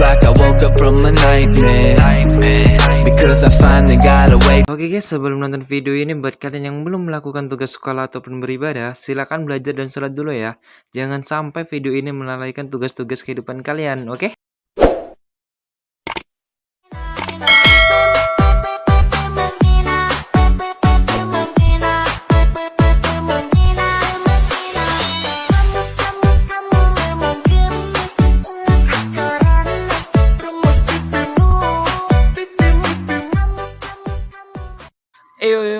like I woke up from a nightmare because I finally got away. Oke guys, sebelum nonton video ini, buat kalian yang belum melakukan tugas sekolah ataupun beribadah, silakan belajar dan sholat dulu ya. Jangan sampai video ini melalaikan tugas-tugas kehidupan kalian, oke?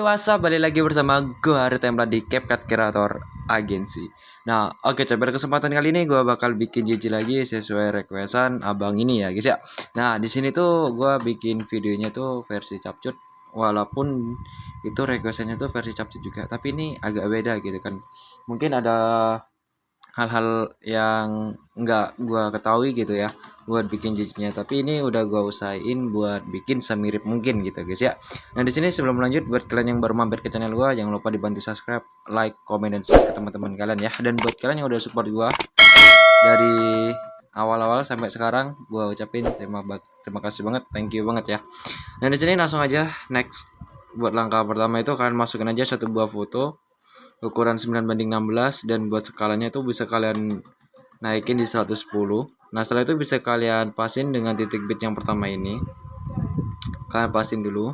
What's up, balik lagi bersama gue Hari Templar di CapCut Creator Agency. Nah, oke, pada kesempatan kali ini gue bakal bikin JJ lagi sesuai requestan abang ini ya guys ya. Nah, di sini tuh gue bikin videonya tuh versi capcut, walaupun itu requestannya tuh versi capcut juga, tapi ini agak beda gitu kan. Mungkin ada hal-hal yang nggak gua ketahui gitu ya buat bikin JJ-nya, tapi ini udah gua usahain buat bikin semirip mungkin gitu guys ya. Nah, di sini sebelum lanjut, buat kalian yang baru mampir ke channel gua, jangan lupa dibantu subscribe, like, komen, dan share ke teman-teman kalian ya. Dan buat kalian yang udah support gua dari awal-awal sampai sekarang, gua ucapin terima kasih banget, thank you banget ya. Nah, di sini langsung aja next. Buat langkah pertama itu kalian masukin aja satu buah foto ukuran 9:16, dan buat skalanya itu bisa kalian naikin di 110. Nah, setelah itu bisa kalian pasin dengan titik bit yang pertama ini. Kalian pasin dulu.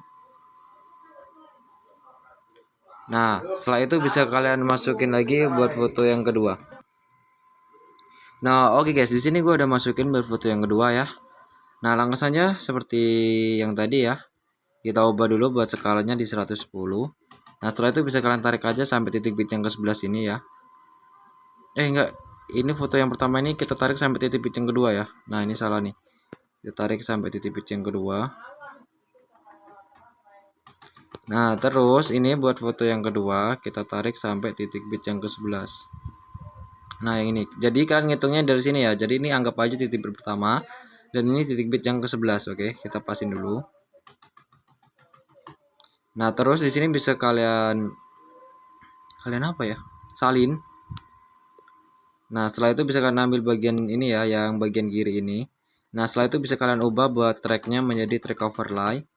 Nah, setelah itu bisa kalian masukin lagi buat foto yang kedua. Nah, oke guys, di sini gue udah masukin buat foto yang kedua ya. Nah, langkahnya seperti yang tadi ya. Kita ubah dulu buat skalanya di 110. Nah, setelah itu bisa kalian tarik aja sampai titik bit yang ke-11 ini ya. Enggak, ini foto yang pertama ini kita tarik sampai titik bit yang kedua ya. Nah, ini salah nih. Kita tarik sampai titik bit yang kedua. Nah, terus ini buat foto yang kedua kita tarik sampai titik bit yang ke-11. Nah, yang ini. Jadi kalian ngitungnya dari sini ya. Jadi ini anggap aja titik bit pertama, dan ini titik bit yang ke-11. Oke, kita pasin dulu. Nah, terus di sini bisa kalian apa ya? Salin. Nah, setelah itu bisa kalian ambil bagian ini ya, yang bagian kiri ini. Nah, setelah itu bisa kalian ubah buat tracknya menjadi track overlay.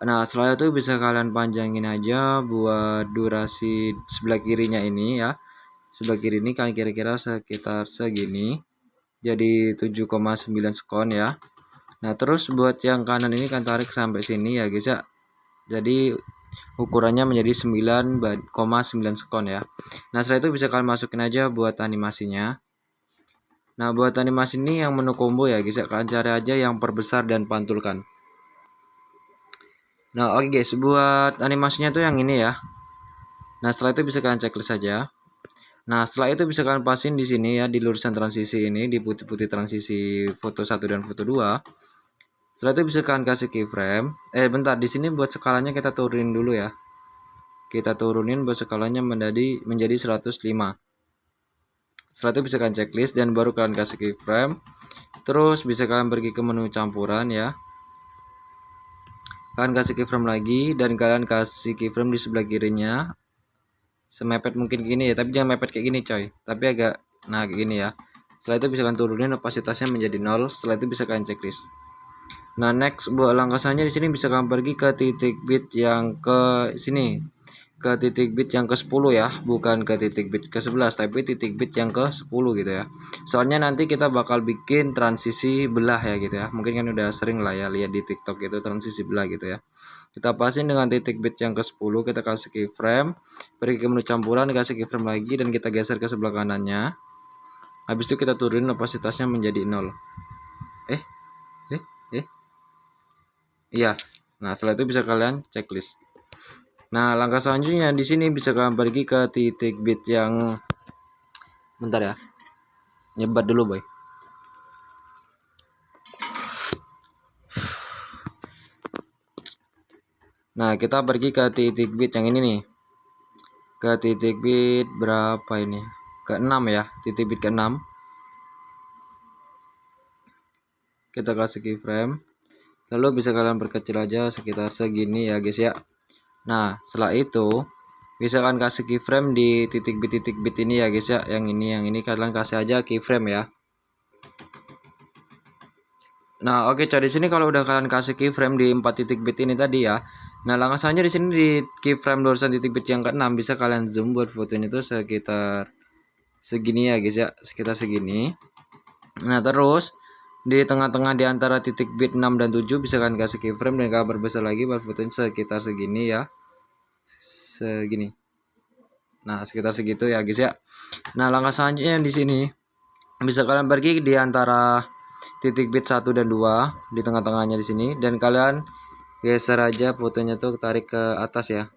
Nah, setelah itu bisa kalian panjangin aja buat durasi sebelah kirinya ini ya. Sebelah kiri ini kalian kira-kira sekitar segini. Jadi 7,9 sekon ya. Nah, terus buat yang kanan ini kan tarik sampai sini ya guys ya. Jadi ukurannya menjadi 9,9 sekon ya. Nah, setelah itu bisa kalian masukin aja buat animasinya. Nah, buat animasi ini yang menu combo ya guys ya, kalian cari aja yang perbesar dan pantulkan. Nah, oke guys, buat animasinya tuh yang ini ya. Nah, setelah itu bisa kalian checklist saja. Nah, setelah itu bisa kalian pasin di sini ya, di lurusan transisi ini, di putih-putih transisi foto 1 dan foto 2. Setelah itu bisa kalian kasih keyframe. Bentar, di sini buat skalanya kita turunin dulu ya. Kita turunin buat skalanya menjadi 105. Setelah itu bisa kalian checklist dan baru kalian kasih keyframe. Terus bisa kalian pergi ke menu campuran ya. Kalian kasih keyframe lagi dan kalian kasih keyframe di sebelah kirinya. Semepet mungkin gini ya, tapi jangan mepet kayak gini coy. Tapi agak kayak gini ya. Setelah itu bisa kalian turunin opasitasnya menjadi 0. Setelah itu bisa kalian checklist. Nah, next buat langkah selanjutnya di sini bisa kalian pergi ke titik bit yang ke sini. Ke titik bit yang ke-10 ya, bukan ke titik bit ke-11, tapi titik bit yang ke-10 gitu ya. Soalnya nanti kita bakal bikin transisi belah ya gitu ya. Mungkin kan udah sering lah ya lihat di TikTok itu transisi belah gitu ya. Kita pasin dengan titik bit yang ke-10, kita kasih keyframe, pergi ke menu campuran, kasih keyframe lagi dan kita geser ke sebelah kanannya. Habis itu kita turunin opasitasnya menjadi 0. Iya. Nah, setelah itu bisa kalian checklist. Nah, langkah selanjutnya di sini bisa kalian pergi ke titik bit yang bentar ya. Nyebat dulu, boy. Nah, kita pergi ke titik bit yang ini nih. Ke titik bit berapa ini? Ke-6 ya, titik bit ke-6. Kita kasih keyframe. Lalu bisa kalian perkecil aja sekitar segini ya guys ya. Nah, setelah itu bisa kalian kasih keyframe di titik bit ini ya guys ya. Yang ini kalian kasih aja keyframe ya. Nah, oke coy, di sini kalau udah kalian kasih keyframe di 4 titik bit ini tadi ya. Nah, langkah selanjutnya di sini di keyframe lulusan titik bit yang ke-6 bisa kalian zoom buat fotonya itu sekitar segini ya guys ya, sekitar segini. Nah, terus di tengah-tengah di antara titik bit 6 dan 7 bisa kalian kasih keyframe dan kalian perbesar lagi buat fotonya sekitar segini ya. Segini. Nah, sekitar segitu ya guys ya. Nah, langkah selanjutnya di sini bisa kalian pergi di antara titik bit 1 dan 2 di tengah-tengahnya di sini dan kalian geser aja fotonya tuh tarik ke atas ya.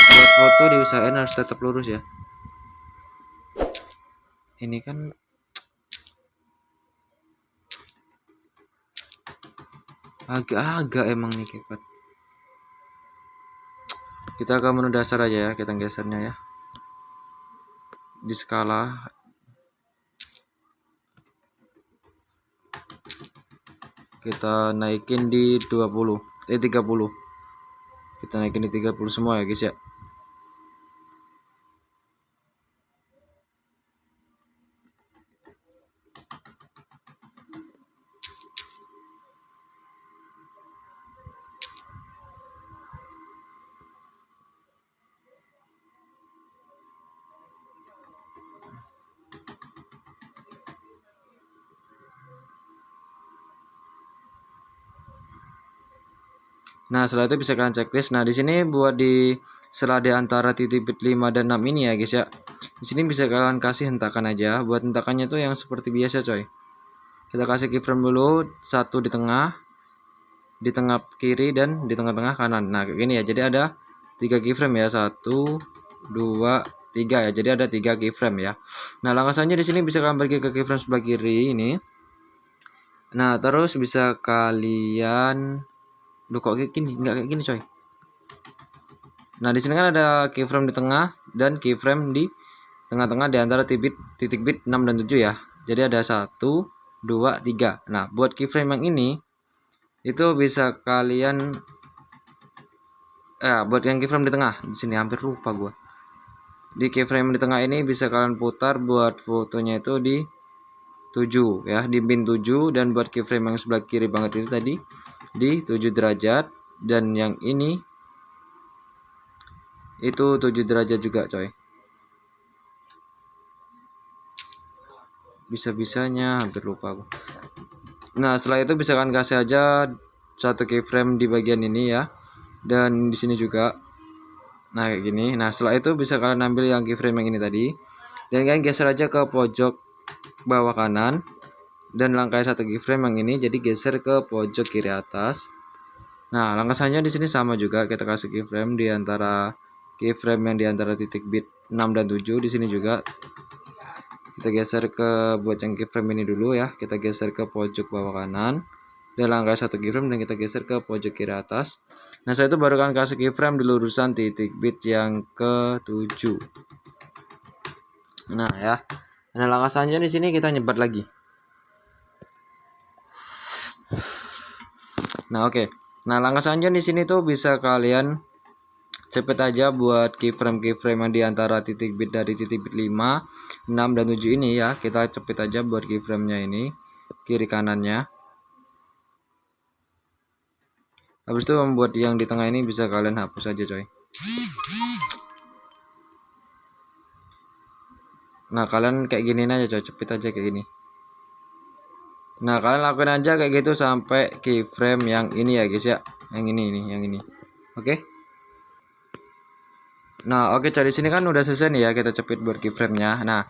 Buat foto diusahain harus tetap lurus ya. Ini kan agak-agak emang nih kepet. Kita ke menu dasar aja ya, kita gesernya ya. Di skala kita naikin di 30. Kita naikin di 30 semua ya guys ya. Nah, setelah itu bisa kalian checklist. Nah, di sini buat di setelah di antara titik bit 5 dan 6 ini ya guys ya. Di sini bisa kalian kasih hentakan aja. Buat hentakannya tuh yang seperti biasa coy. Kita kasih keyframe dulu, satu di tengah kiri dan di tengah-tengah kanan. Nah, kayak gini ya. Jadi ada 3 keyframe ya. 1 2 3 ya. Jadi ada 3 keyframe ya. Nah, langkah selanjutnya di sini bisa kalian pergi ke keyframe sebelah kiri ini. Nah, terus bisa kalian kok kayak gini? Enggak kayak gini, coy. Nah, di sini kan ada keyframe di tengah dan keyframe di tengah-tengah di antara titik bit 6 dan 7 ya. Jadi ada 1 2 3. Nah, buat keyframe yang ini itu bisa kalian buat yang keyframe di tengah. Di sini hampir lupa gua. Di keyframe di tengah ini bisa kalian putar buat fotonya itu di 7 ya, di bin 7, dan buat keyframe yang sebelah kiri banget ini tadi di 7 derajat, dan yang ini itu 7 derajat juga coy. Bisa-bisanya hampir lupa aku. Nah, setelah itu bisa kalian kasih aja satu keyframe di bagian ini ya, dan di sini juga. Nah, kayak gini. Nah, setelah itu bisa kalian ambil yang keyframe yang ini tadi dan kalian geser aja ke pojok bawah kanan, dan langkah satu keyframe yang ini jadi geser ke pojok kiri atas. Nah, langkah selanjutnya di sini sama juga, kita kasih keyframe di antara keyframe yang di antara titik bit 6 dan 7 di sini juga. Kita geser ke buat yang keyframe ini dulu ya. Kita geser ke pojok bawah kanan dan langkah satu keyframe dan kita geser ke pojok kiri atas. Nah, setelah itu baru kalian kasih keyframe di lurusan titik bit yang ke-7. Nah, ya. Nah, langkah selanjutnya di sini kita nyebat lagi. Nah, oke. Nah, langkah selanjutnya di sini tuh bisa kalian cepet aja buat keyframe yang di antara titik bit dari titik bit 5, 6 dan 7 ini ya. Kita cepet aja buat keyframe-nya ini kiri kanannya. Habis itu membuat yang di tengah ini bisa kalian hapus aja coy. Nah, kalian kayak gini aja coy, cepet aja kayak gini. Nah, kalian lakuin aja kayak gitu sampai keyframe yang ini ya guys ya. Yang ini yang ini. Oke. Nah, oke coy, di sini kan udah selesai nih ya, kita cepet buat keyframe-nya. Nah,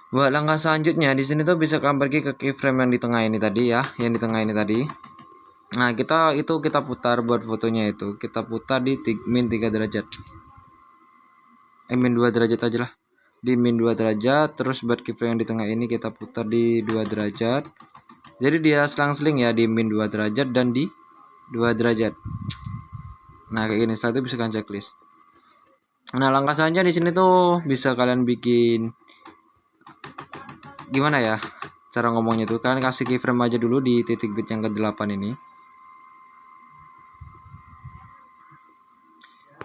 buat langkah selanjutnya di sini tuh bisa kalian pergi ke keyframe yang di tengah ini tadi ya, yang di tengah ini tadi. Nah, kita putar buat fotonya itu. Kita putar di min 3 derajat. Min 2 derajat aja lah. Di min 2 derajat, terus buat keyframe yang di tengah ini kita putar di 2 derajat. Jadi dia selang-seling ya, di min 2 derajat dan di 2 derajat. Nah, kayak gini. Setelah itu bisa kalian checklist. Nah, langkah selanjutnya di sini tuh bisa kalian bikin gimana ya cara ngomongnya tuh, kalian kasih keyframe aja dulu di titik bit yang ke-8 ini.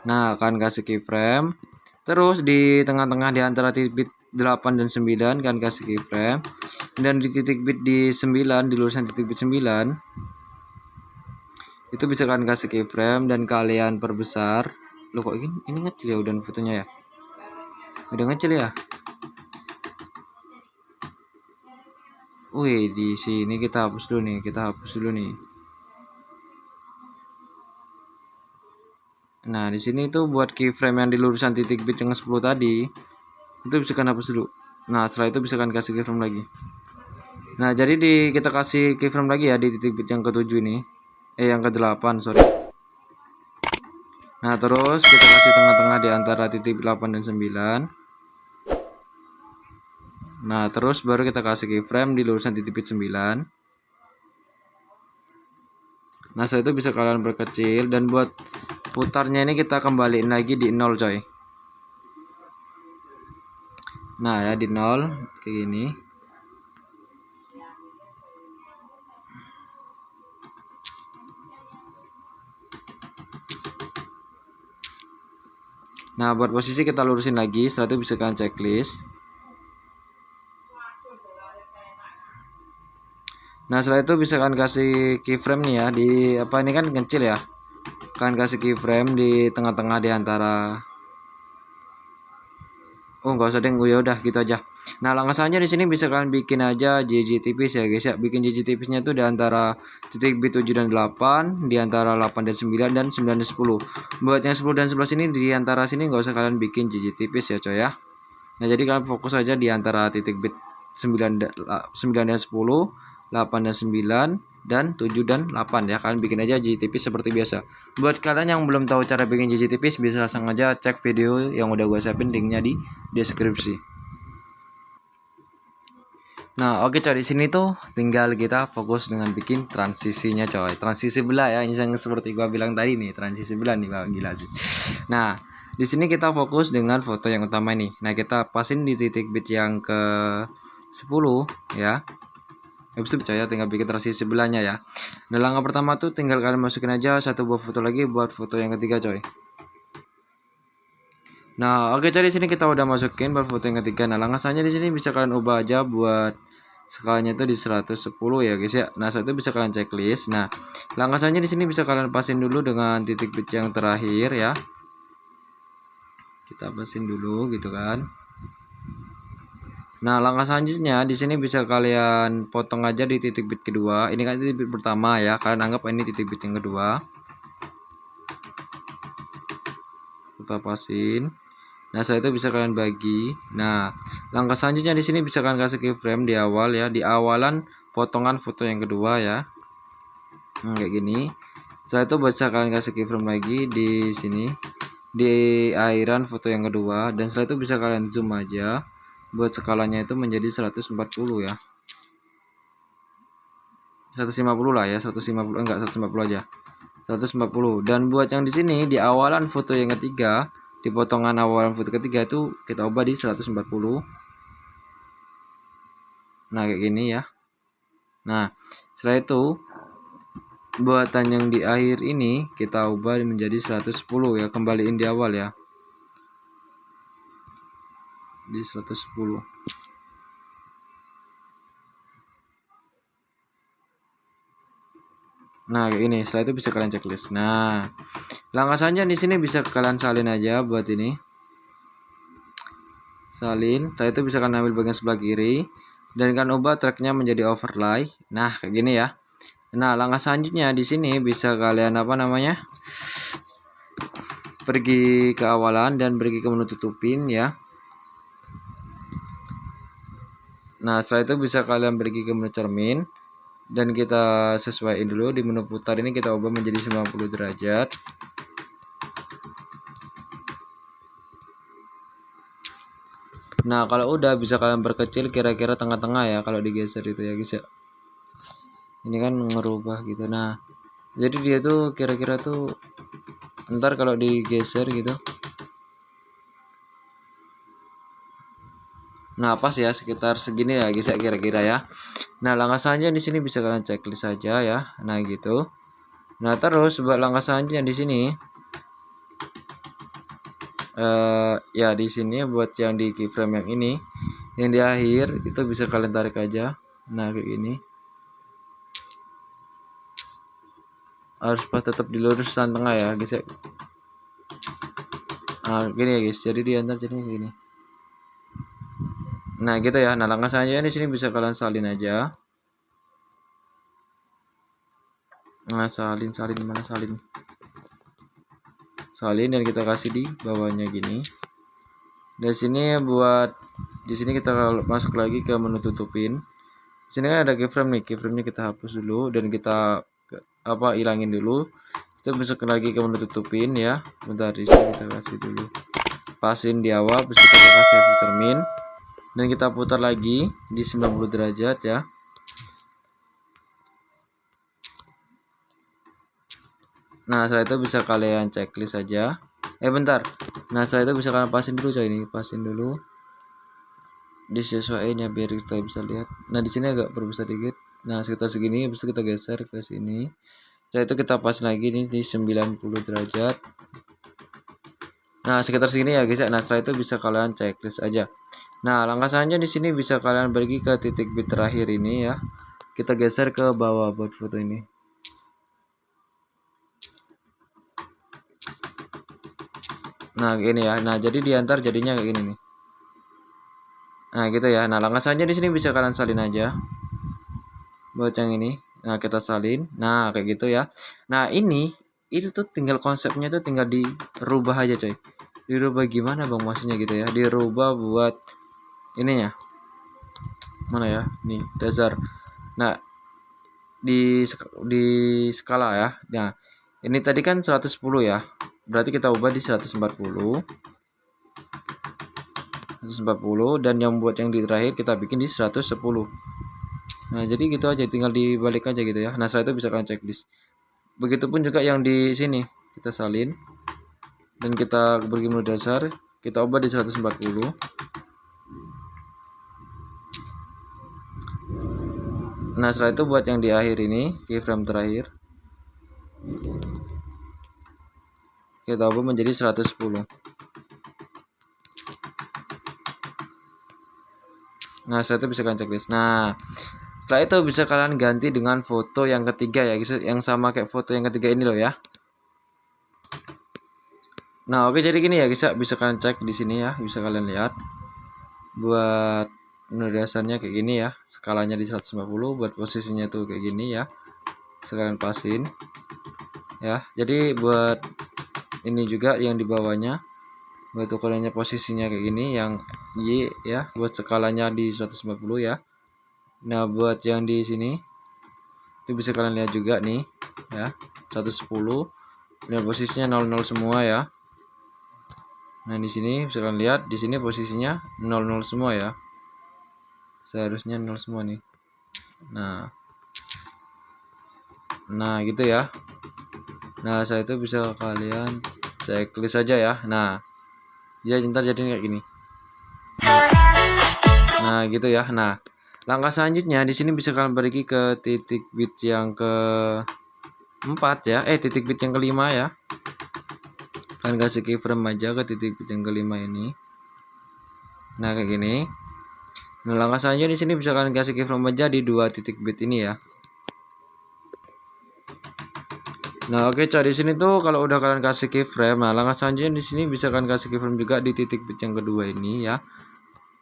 Nah, kalian kasih keyframe, Terus di tengah-tengah di antara titik bit 8 dan 9 kan kasih keyframe, dan di titik bit di 9, di lurusan titik bit 9 itu bisa kalian kasih keyframe dan kalian perbesar. Loh kok ini ngecil ya udah fotonya ya, udah ngecil ya. Wih, di sini kita hapus dulu nih, Nah, di sini tuh buat keyframe yang di lurusan titik bit yang 10 tadi, itu bisa kan hapus dulu. Nah, setelah itu bisa kan kasih keyframe lagi. Nah, jadi kita kasih keyframe lagi ya di titik bit yang ke-7 ini. Yang ke-8, sorry. Nah, terus kita kasih tengah-tengah di antara titik 8 dan 9. Nah, terus baru kita kasih keyframe di lurusan titik bit 9. Nah, setelah itu bisa kalian perkecil, dan buat putarnya ini kita kembaliin lagi di 0 coy. Nah ya, di 0 kayak gini. Nah, buat posisi kita lurusin lagi, setelah itu bisa kalian checklist. Nah, setelah itu bisa kalian kasih keyframe nih ya, di apa ini kan kecil ya. Kalian kasih keyframe di tengah-tengah di antara. Oh, nggak usah deh, ya udah gitu aja. Nah, langkah selanjutnya di sini bisa kalian bikin aja JJ tipis ya guys ya. Bikin JJ tipisnya tuh di antara titik bit 7 dan 8, di antara 8 dan 9, dan 9 dan 10. Buat yang 10 dan 11 ini di antara sini nggak usah kalian bikin JJ tipis ya coy ya. Nah, jadi kalian fokus aja di antara titik bit 9 dan 10, 8 dan 9, dan 7 dan 8 ya. Kalian bikin aja JJ tipis seperti biasa. Buat kalian yang belum tahu cara bikin JJ tipis, bisa langsung aja cek video yang udah gue siapin, linknya di deskripsi. Nah, oke coy, di sini tuh tinggal kita fokus dengan bikin transisinya coy. Transisi belah ya, yang seperti gua bilang tadi nih, transisi belah nih, bang, gila sih. Nah, di sini kita fokus dengan foto yang utama nih. Nah, kita pasin di titik bit yang ke 10 ya. Habis itu coy ya, tinggal bikin transisi belahnya ya. Nah, langkah pertama tuh tinggal kalian masukin aja satu buah foto lagi buat foto yang ketiga coy. Nah, oke coy, di sini kita udah masukin buat foto yang ketiga. Nah, langkah selanjutnya di sini bisa kalian ubah aja buat skalanya itu di 110 ya guys ya. Nah, saat itu bisa kalian checklist. Nah, langkah selanjutnya di sini bisa kalian pasin dulu dengan titik bit yang terakhir ya. Kita pasin dulu gitu kan. Nah, langkah selanjutnya di sini bisa kalian potong aja di titik bit kedua. Ini kan titik bit pertama ya. Kalian anggap ini titik bit yang kedua. Kita pasin. Nah, setelah itu bisa kalian bagi. Nah, langkah selanjutnya di sini bisa kalian kasih keyframe di awal ya, di awalan potongan foto yang kedua ya. Nah, kayak gini. Setelah itu bisa kalian kasih keyframe lagi di sini, di akhiran foto yang kedua, dan setelah itu bisa kalian zoom aja buat skalanya itu menjadi 140 ya. 150 lah ya, 150 enggak 150 aja. 140. Dan buat yang di sini di awalan foto yang ketiga, di potongan awalan foto ketiga itu kita ubah di 140. Nah, kayak gini ya. Nah, setelah itu buatan yang di akhir ini kita ubah menjadi 110 ya, kembaliin di awal ya. Di 110. Nah, kayak ini. Setelah itu bisa kalian checklist. Nah, langkah selanjutnya di sini bisa kalian salin aja buat ini. Salin. Setelah itu bisa kalian ambil bagian sebelah kiri dan kalian ubah tracknya menjadi overlay. Nah, kayak gini ya. Nah, langkah selanjutnya di sini bisa kalian apa namanya? Pergi ke awalan dan pergi ke menu tutupin ya. Nah, setelah itu bisa kalian pergi ke menu cermin dan kita sesuaiin dulu di menu putar ini, kita ubah menjadi 90 derajat. Nah, kalau udah bisa kalian perkecil kira-kira tengah-tengah ya kalau digeser itu ya guys ya. Ini kan ngerubah gitu. Nah, jadi dia tuh kira-kira tuh ntar kalau digeser gitu. Nah, pas ya sekitar segini ya guys ya kira-kira ya. Nah, langkah selanjutnya di sini bisa kalian checklist saja ya. Nah, gitu. Nah, terus buat langkah selanjutnya di sini Ya di sini buat yang di keyframe yang ini, yang di akhir itu bisa kalian tarik aja. Nah kayak gini, harus pas tetap di lurusan tengah ya guys ya. Nah gini ya guys, jadi di antar jadi gini. Nah gitu ya. Nah langkah selanjutnya di sini bisa kalian salin aja. Nah salin mana salin dan kita kasih di bawahnya gini. Dari sini buat di sini kita masuk lagi ke menu tutupin. Di sini kan ada keyframe nih, keyframe-nya kita hapus dulu dan kita hilangin dulu. Kita masuk lagi ke menu tutupin ya. Bentar, di sini kita kasih dulu. Pasin di awal, terus kita kasih determin dan kita putar lagi di 90 derajat ya. Nah, setelah itu bisa kalian checklist saja. Bentar. Nah, setelah itu bisa kalian pasin dulu coy, ini pasin dulu. Disesuaikan ya biar kita bisa lihat. Nah, di sini agak perbesar dikit. Nah, sekitar segini, habis itu kita geser ke sini. Setelah itu kita pas lagi nih di 90 derajat. Nah, sekitar segini ya guys ya. Nah, setelah itu bisa kalian checklist aja. Nah, langkah selanjutnya di sini bisa kalian pergi ke titik bit terakhir ini ya. Kita geser ke bawah buat foto ini. Nah, gini ya. Nah, jadi diantar jadinya kayak gini nih. Nah, gitu ya. Nah, langkah selanjutnya di sini bisa kalian salin aja. Buat yang ini. Nah, kita salin. Nah, kayak gitu ya. Nah, ini itu tuh tinggal konsepnya tuh tinggal dirubah aja coy. Dirubah gimana Bang maksudnya gitu ya. Dirubah buat ininya. Mana ya? Nih, dasar. Nah, di skala ya. Nah, ini tadi kan 110 ya. Berarti kita ubah di 140 dan yang buat yang di terakhir kita bikin di 110. Nah, jadi gitu aja, tinggal dibalik aja gitu ya. Nah, setelah itu bisa kalian checklist. Begitupun juga yang di sini, kita salin dan kita beri menu dasar, kita ubah di 140. Nah, setelah itu buat yang di akhir ini, keyframe terakhir, kita ubah menjadi 110. Nah, setelah itu bisa kalian checklist. Nah, setelah itu bisa kalian ganti dengan foto yang ketiga ya guys, yang sama kayak foto yang ketiga ini loh ya. Nah, oke jadi gini ya guys, bisa kalian cek di sini ya, bisa kalian lihat. Buat menu dasarnya kayak gini ya, skalanya di 150, buat posisinya tuh kayak gini ya. Sekalian pasin. Ya, jadi buat ini juga yang di bawahnya, buat ukurannya posisinya kayak gini yang Y ya, buat skalanya di 150 ya. Nah, buat yang di sini itu bisa kalian lihat juga nih ya, 110 dan posisinya 00 semua ya. Nah, di sini bisa kalian lihat di sini posisinya 00 semua ya. Seharusnya 0 semua nih. Nah, gitu ya. Nah, saya itu bisa kalian checklist saja ya. Nah, ya ntar jadi kayak gini. Nah, gitu ya. Nah, langkah selanjutnya di sini bisa kalian pergi ke titik bit yang ke 4 ya. Titik bit yang kelima ya. Kalian kasih keyframe aja ke titik bit yang kelima ini. Nah, kayak gini. Nah, langkah selanjutnya di sini bisa kalian kasih keyframe aja di 2 titik bit ini ya. Nah, oke coy, di sini tuh kalau udah kalian kasih keyframe, nah langkah selanjutnya di sini bisa kalian kasih keyframe juga di titik bit yang kedua ini ya.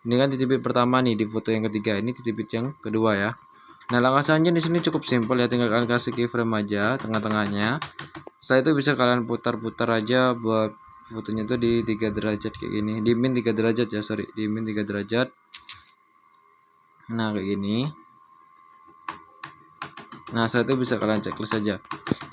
Ini kan titik bit pertama nih, di foto yang ketiga ini titik bit yang kedua ya. Nah, langkah selanjutnya di sini cukup simpel ya, tinggal kalian kasih keyframe aja tengah-tengahnya. Setelah itu bisa kalian putar-putar aja buat fotonya tuh di 3 derajat kayak gini. Di min 3 derajat ya, sorry, di min 3 derajat. Nah, kayak gini. Nah, setelah itu bisa kalian checklist saja.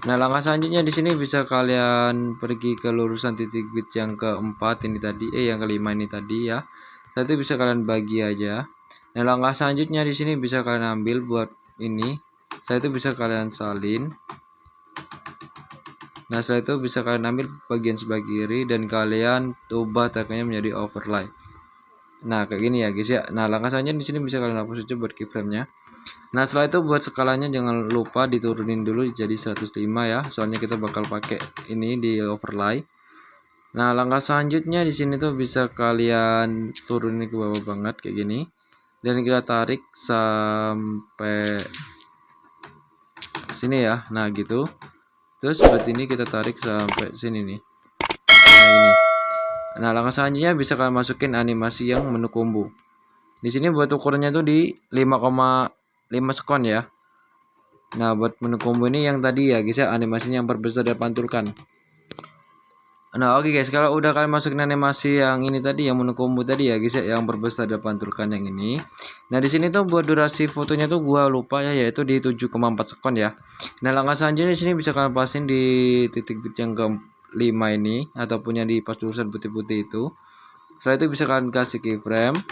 Nah, langkah selanjutnya di sini bisa kalian pergi ke lurusan titik bit yang keempat ini tadi, yang kelima ini tadi ya. Setelah itu bisa kalian bagi aja. Nah, langkah selanjutnya di sini bisa kalian ambil buat ini. Setelah itu bisa kalian salin. Nah, setelah itu bisa kalian ambil bagian sebelah kiri dan kalian ubah tagnya menjadi overlay. Nah, kayak gini ya guys ya. Nah, langkah selanjutnya di sini bisa kalian hapus aja buat keyframe-nya. Nah, setelah itu buat skalanya jangan lupa diturunin dulu jadi 105 ya. Soalnya kita bakal pakai ini di overlay. Nah, langkah selanjutnya di sini tuh bisa kalian turunin ke bawah banget kayak gini. Dan kita tarik sampai sini ya. Nah, gitu. Terus buat ini kita tarik sampai sini nih. Nah, ini. Nah, langkah selanjutnya bisa kalian masukin animasi yang menu combo. Di sini buat ukurannya tuh di 5,5 sekon ya. Nah, buat menu combo ini yang tadi ya, guys ya, animasinya yang perbesar dan pantulkan. Nah, oke guys, kalau udah kalian masukin animasi yang ini tadi, yang menu combo tadi ya, guys ya, yang perbesar dan pantulkan yang ini. Nah, di sini tuh buat durasi fotonya tuh gua lupa ya, yaitu di 7,4 sekon ya. Nah, langkah selanjutnya di sini bisa kalian pasin di titik bit yang ke-5 ini ataupun yang di pas tulisan putih-putih itu. Setelah itu bisa kalian kasih keyframe.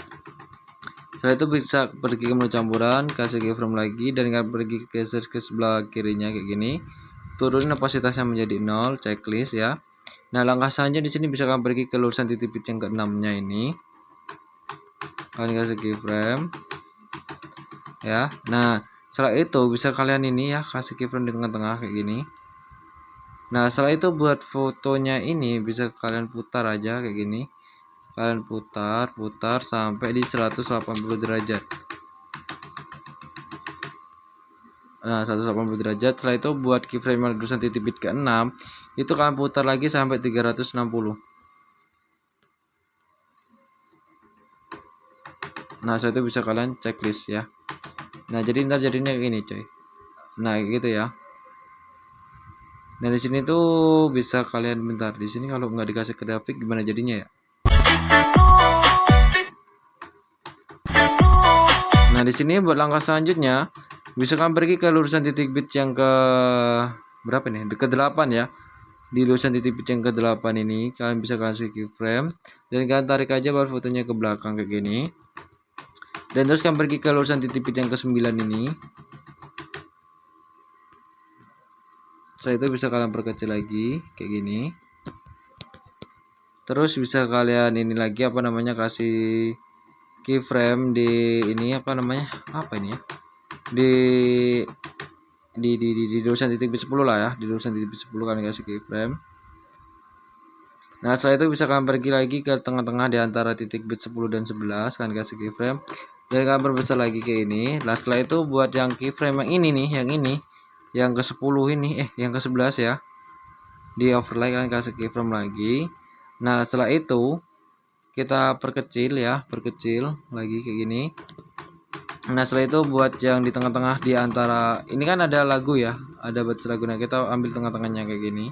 Setelah itu bisa pergi ke menu campuran, kasih keyframe lagi dan kalian pergi geser ke sebelah kirinya kayak gini. Turunin opasitasnya menjadi 0, checklist ya. Nah, langkah selanjutnya di sini bisa kalian pergi ke lulusan titik bit yang ke-6-nya ini. Kalian kasih keyframe. Ya. Nah, setelah itu bisa kalian ini ya kasih keyframe di tengah-tengah kayak gini. Nah, setelah itu buat fotonya ini bisa kalian putar aja kayak gini. Kalian putar sampai di 180 derajat. Nah, 180 derajat. Setelah itu buat keyframe yang lulusan titik bit ke-6 itu kalian putar lagi sampai 360. Nah, setelah itu bisa kalian checklist ya. Nah, jadi ntar jadinya kayak gini coy. Nah, gitu ya. Nah, di sini tuh bisa kalian bentar. Di sini kalau nggak dikasih grafik gimana jadinya ya? Nah, di sini buat langkah selanjutnya bisa kalian pergi ke lurusan titik bit yang ke berapa nih? Ke-8 ya. Di lurusan titik bit yang ke-8 ini kalian bisa kasih keyframe dan kalian tarik aja baru fotonya ke belakang kayak gini. Dan terus kalian pergi ke lurusan titik bit yang ke-9 ini. Setelah itu bisa kalian perkecil lagi kayak gini. Terus bisa kalian ini lagi apa namanya kasih keyframe di ini apa namanya? Apa ini ya? Di lurusan titik bit 10 lah ya. Di lurusan titik bit 10 kalian kasih keyframe. Nah, setelah itu bisa kalian pergi lagi ke tengah-tengah di antara titik bit 10 dan 11, kalian kasih keyframe. Dan kalian perbesar lagi kayak ini. Nah, setelah itu buat yang keyframe yang ini nih, yang ke-10 ini, yang ke-11 ya. Di overlay kalian kasih keyframe lagi. Nah, setelah itu kita perkecil ya, perkecil lagi kayak gini. Nah, setelah itu buat yang di tengah-tengah di antara ini kan ada lagu ya, ada batas lagu. Nah, kita ambil tengah-tengahnya kayak gini.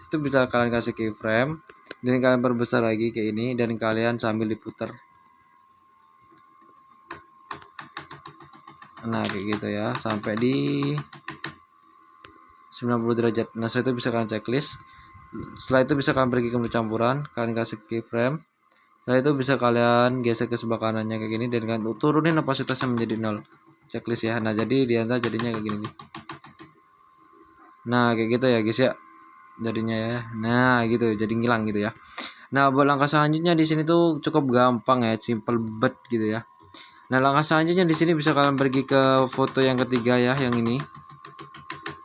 Itu bisa kalian kasih keyframe dan kalian perbesar lagi kayak ini dan kalian sambil diputar. Nah, kayak gitu ya, sampai di 90 derajat. Nah, setelah itu bisa kalian checklist. Setelah itu bisa kalian pergi ke menu campuran, kalian kasih keyframe. Setelah itu bisa kalian geser ke sebelah kanannya kayak gini dan kalian turunin opasitasnya menjadi 0. Checklist ya. Nah, jadi di antara jadinya kayak gini nih. Nah, kayak gitu ya, guys ya. Jadinya ya. Nah, gitu jadi ngilang gitu ya. Nah, buat langkah selanjutnya di sini tuh cukup gampang ya, simple banget gitu ya. Nah, langkah selanjutnya di sini bisa kalian pergi ke foto yang ketiga ya, yang ini.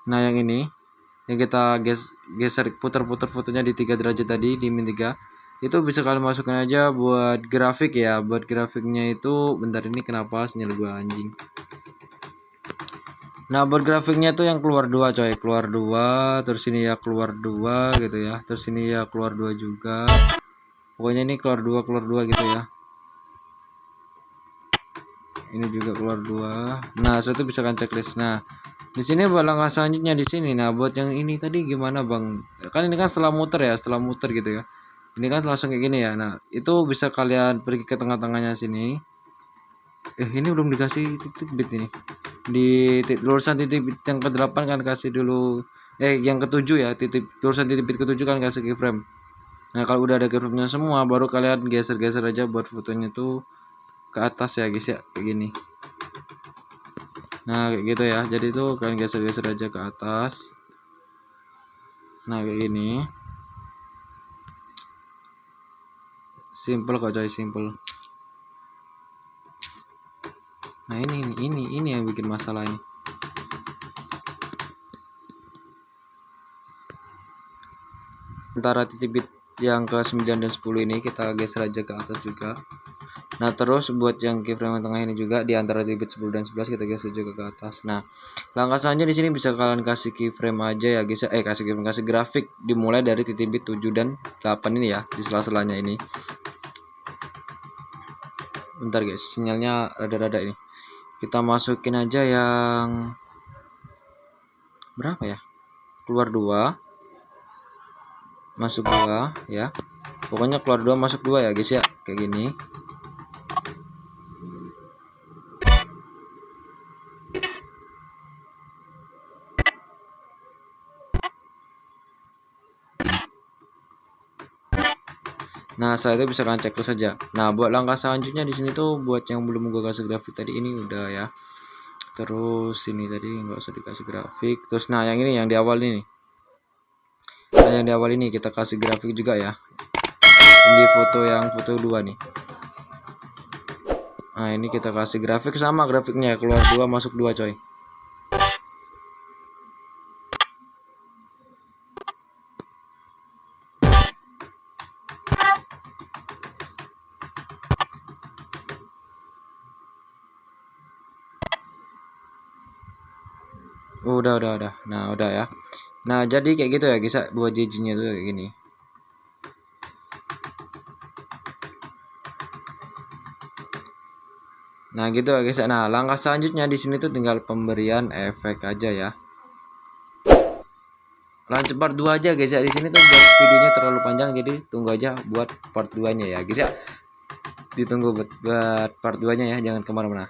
Nah, yang ini yang kita geser putar-putar fotonya di 3 derajat tadi di min 3. Itu bisa kalian masukkan aja buat grafik ya. Buat grafiknya itu bentar, ini kenapa sinyal gua anjing. Nah, buat grafiknya tuh yang keluar 2 coy, keluar 2, terus ini ya keluar 2 gitu ya. Terus ini ya keluar 2 juga. Pokoknya ini keluar 2 gitu ya. Ini juga keluar 2. Nah, setelah itu bisa kan checklist. Nah, di sini buat langkah selanjutnya di sini. Nah, buat yang ini tadi gimana, Bang? Kan ini kan setelah muter ya, setelah muter gitu ya. Ini kan langsung kayak gini ya. Nah, itu bisa kalian pergi ke tengah-tengahnya sini. Ini belum dikasih titik bit ini. Di lulusan titik bit yang ke-8 kan kasih dulu yang ke-7 ya, lulusan titik bit ke-7 kan kasih keyframe. Nah, kalau udah ada keyframe-nya semua baru kalian geser-geser aja buat fotonya tuh ke atas ya, guys ya, kayak gini. Nah, kayak gitu ya. Jadi tuh kalian geser-geser aja ke atas. Nah, kayak gini. Simple kok coy, simple. Nah, ini yang bikin masalah ini. Antara titik bit yang ke 9 dan 10 ini kita geser aja ke atas juga. Nah terus buat yang keyframe yang tengah ini juga di antara bit 10 dan 11 kita geser juga ke atas. Nah langkah selanjutnya di sini bisa kalian kasih keyframe aja ya guys. Kasih grafik dimulai dari titik bit 7 dan 8 ini ya, di sela-selanya ini. Bentar guys, sinyalnya rada-rada ini. Kita masukin aja yang berapa ya? Keluar 2, masuk 2 ya. Pokoknya keluar 2 masuk 2 ya guys ya, kayak gini. Nah, setelah itu bisa kalian cek terus saja. Nah, buat langkah selanjutnya di sini tuh buat yang belum gua kasih grafik tadi ini udah ya. Terus ini tadi nggak usah dikasih grafik. Terus nah yang ini yang di awal ini. Nah, yang di awal ini kita kasih grafik juga ya. Ini foto 2 nih. Nah, ini kita kasih grafik sama grafiknya, keluar 2 masuk 2 coy. Udah. Nah, udah ya. Nah, jadi kayak gitu ya guys, buat JJ-nya tuh kayak gini. Nah, gitu ya guys. Nah, langkah selanjutnya di sini tuh tinggal pemberian efek aja ya. Lanjut part 2 aja guys ya. Di sini tuh buat videonya terlalu panjang, jadi tunggu aja buat part 2-nya ya guys ya. Ditunggu buat part 2-nya ya, jangan kemana-mana.